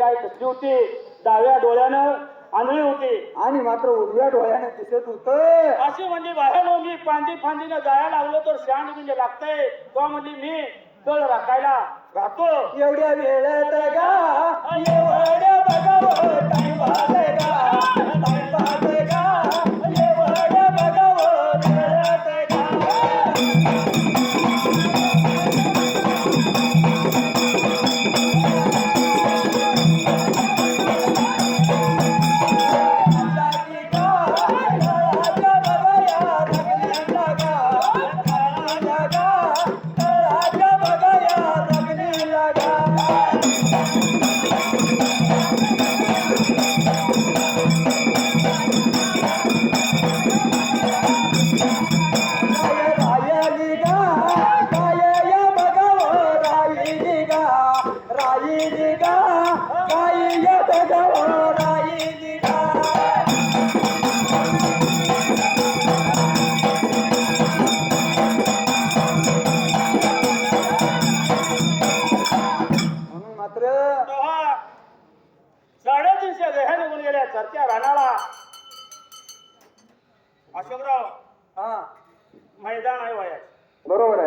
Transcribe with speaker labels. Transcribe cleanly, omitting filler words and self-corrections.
Speaker 1: गाय कसली होती, डाव्या डोळ्यानं आंधळी होती
Speaker 2: आणि मात्र उजव्या डोळ्याने दिसत होत.
Speaker 1: अशी म्हणजे बाहेर मी पांदी फांदीनं जायला लागलो तर शांत म्हणजे लागतंय. तो म्हणजे मी कळ राखायला राहतो.
Speaker 2: एवढ्या वेळेत गा एवढ्या बघावं टाइम पास गा, टाइम पास गा एवढ्या बघावं वेळेत गा.
Speaker 1: तेव्हा 350 गह्या निघून गेल्या चरच्या रानाला. अशोकराव
Speaker 2: हा
Speaker 1: मैदान आहे वयात.
Speaker 2: बरोबर आहे.